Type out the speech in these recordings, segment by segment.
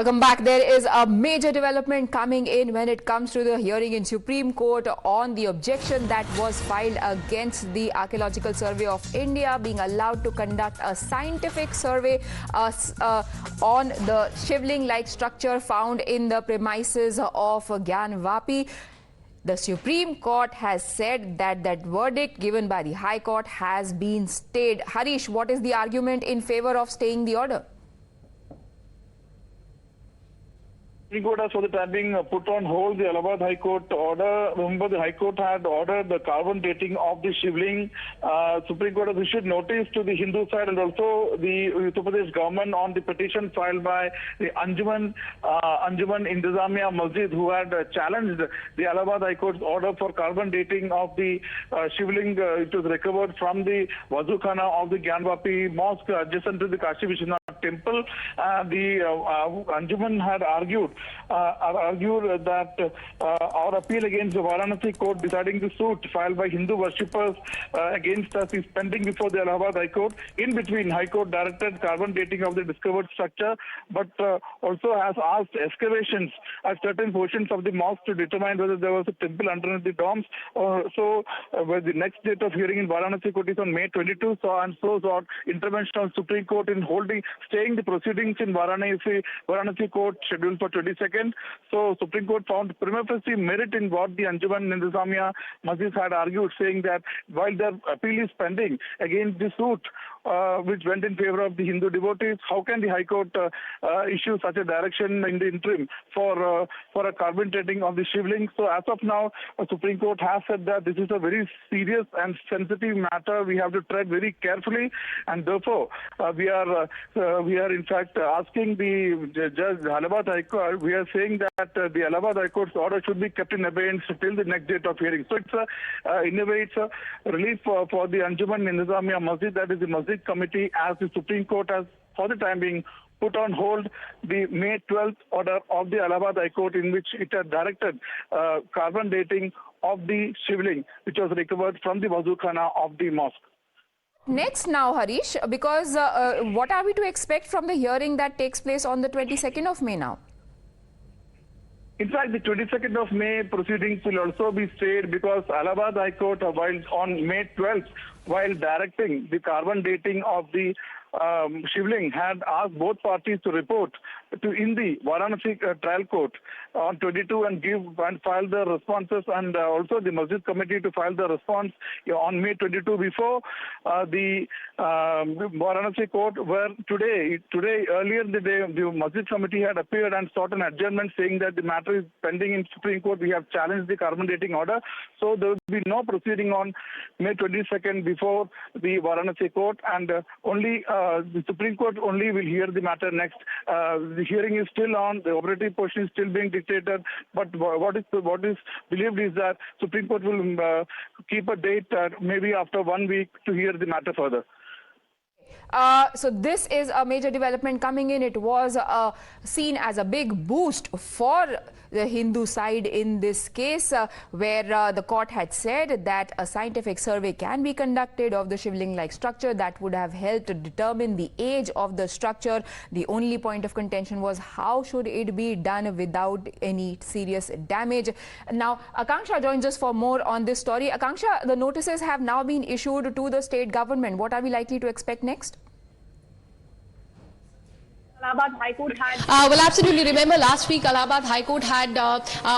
Welcome back. There is a major development coming in when it comes to the hearing in Supreme Court on the objection that was filed against the Archaeological Survey of India being allowed to conduct a scientific survey on the Shivling-like structure found in the premises of Gyanvapi. The Supreme Court has said that that verdict given by the High Court has been stayed. Harish, what is the argument in favor of staying the order? Supreme Court has for the time being put on hold the Allahabad High Court order. Remember, the High Court had ordered the carbon dating of the Shivling. Supreme Court has issued notice to the Hindu side and also the Uttar Pradesh government on the petition filed by the Anjuman Intizamiya Masjid, who had challenged the Allahabad High Court's order for carbon dating of the Shivling. It was recovered from the Wazukhana of the Gyanvapi mosque adjacent to the Kashi Vishwanath temple. The Anjuman had argued that our appeal against the Varanasi court deciding the suit filed by Hindu worshippers against us is pending before the Allahabad High Court. In between, High Court directed carbon dating of the discovered structure, but also has asked excavations at certain portions of the mosque to determine whether there was a temple underneath the domes. Where the next date of hearing in Varanasi court is on May 22, so sought intervention of Supreme Court in staying the proceedings in Varanasi court scheduled for 22nd. So Supreme Court found prima facie merit in what the Anjuman Intizamiya Masjid had argued, saying that while their appeal is pending against the suit which went in favor of the Hindu devotees, how can the High Court issue such a direction in the interim for a carbon dating of the Shivling? So as of now, Supreme Court has said that this is a very serious and sensitive matter. We have to tread very carefully, and therefore we are in fact asking the Judge Allahabad High Court. We are saying that the Allahabad High Court's order should be kept in abeyance till the next date of hearing. So in a way, it's a relief for the Anjuman Intizamiya Masjid, that is the Masjid Committee, as the Supreme Court has for the time being put on hold the May 12th order of the Allahabad High Court, in which it had directed carbon dating of the Shivling, which was recovered from the Wazukhana of the mosque. Next now, Harish, because what are we to expect from the hearing that takes place on the 22nd of May now? In fact, the 22nd of May proceedings will also be stayed because Allahabad High Court, while on May 12th, while directing the carbon dating of the Shivling, had asked both parties to report in the Varanasi trial court on 22 and file the responses, and also the Masjid Committee to file the response on May 22 before the Varanasi court, where today earlier in the day the Masjid Committee had appeared and sought an adjournment, saying that the matter is pending in Supreme Court. We have challenged the carbon dating order, so there will be no proceeding on May 22nd before the Varanasi court, and only the Supreme Court only will hear the matter next. The hearing is still on, the operative portion is still being dictated, but what is believed is that Supreme Court will keep a date maybe after 1 week to hear the matter further. So this is a major development coming in. It was seen as a big boost for the Hindu side in this case, where the court had said that a scientific survey can be conducted of the Shivling-like structure that would have helped to determine the age of the structure. The only point of contention was how should it be done without any serious damage. Now, Akanksha joins us for more on this story. Akanksha, the notices have now been issued to the state government. What are we likely to expect next? Allahabad High Court had... well, absolutely. Remember, last week, Allahabad High Court had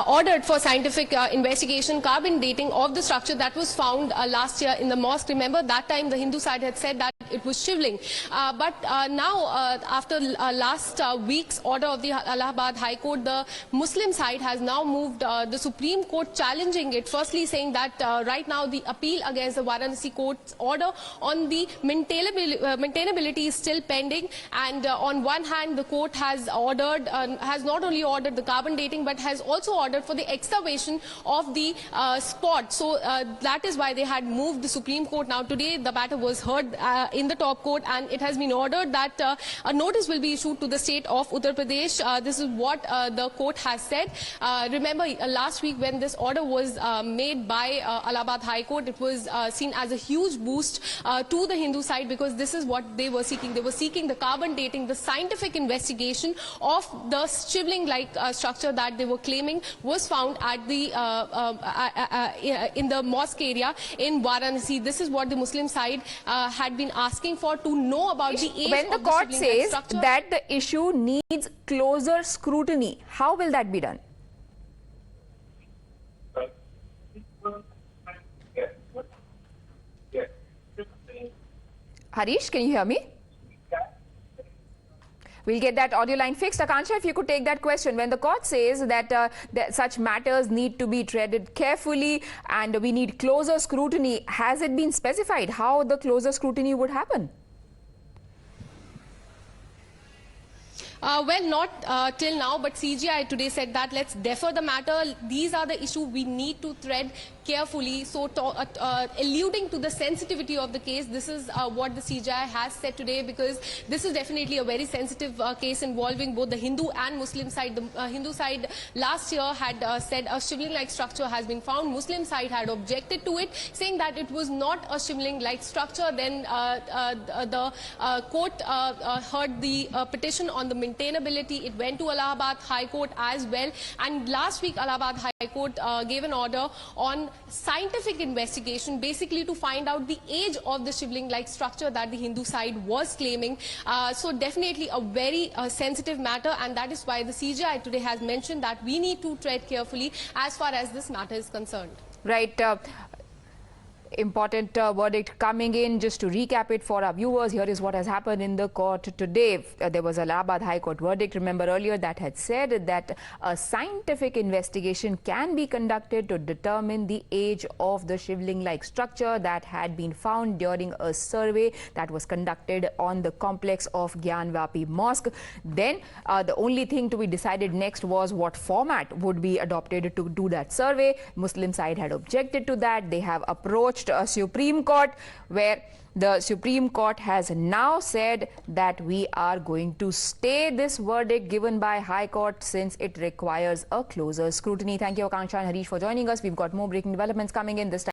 ordered for scientific investigation, carbon dating of the structure that was found last year in the mosque. Remember, that time the Hindu side had said that it was Shivling. But now, after last week's order of the Allahabad High Court, the Muslim side has now moved the Supreme Court challenging it, firstly saying that right now the appeal against the Varanasi court's order on the maintainability is still pending, and on one hand, the court has ordered, has not only ordered the carbon dating, but has also ordered for the excavation of the spot. So that is why they had moved the Supreme Court. Now today, the matter was heard in in the top court, and it has been ordered that a notice will be issued to the state of Uttar Pradesh. This is what the court has said. Remember, last week when this order was made by Allahabad High Court, it was seen as a huge boost to the Hindu side, because this is what they were seeking. They were seeking the carbon dating, the scientific investigation of the shivling-like structure that they were claiming was found at the in the mosque area in Varanasi. This is what the Muslim side had been asking for, to know about the age when the of court the shivling-like says structure. that the issue needs closer scrutiny, how will that be done? Harish, can you hear me? We'll get that audio line fixed. Akansha, if you could take that question. When the court says that, such matters need to be treated carefully and we need closer scrutiny, has it been specified how the closer scrutiny would happen? Well, not till now, but CGI today said that let's defer the matter. These are the issues we need to tread carefully. So, alluding to the sensitivity of the case, this is what the CGI has said today, because this is definitely a very sensitive case involving both the Hindu and Muslim side. The Hindu side last year had said a shivling-like structure has been found. Muslim side had objected to it, saying that it was not a shivling-like structure. Then the court heard the petition on the maintainability. It went to Allahabad High Court as well, and last week Allahabad High Court gave an order on scientific investigation, basically to find out the age of the shivling-like structure that the Hindu side was claiming. So definitely a very sensitive matter, and that is why the CGI today has mentioned that we need to tread carefully as far as this matter is concerned. Right. Important verdict coming in. Just to recap it for our viewers, here is what has happened in the court today. There was a Allahabad High Court verdict, remember earlier, that had said that a scientific investigation can be conducted to determine the age of the shivling-like structure that had been found during a survey that was conducted on the complex of Gyanvapi mosque. Then the only thing to be decided next was what format would be adopted to do that survey. Muslim side had objected to that. They have approached a Supreme Court, where the Supreme Court has now said that we are going to stay this verdict given by High Court, since it requires a closer scrutiny. Thank you, Akanksha and Harish, for joining us. We've got more breaking developments coming in this time.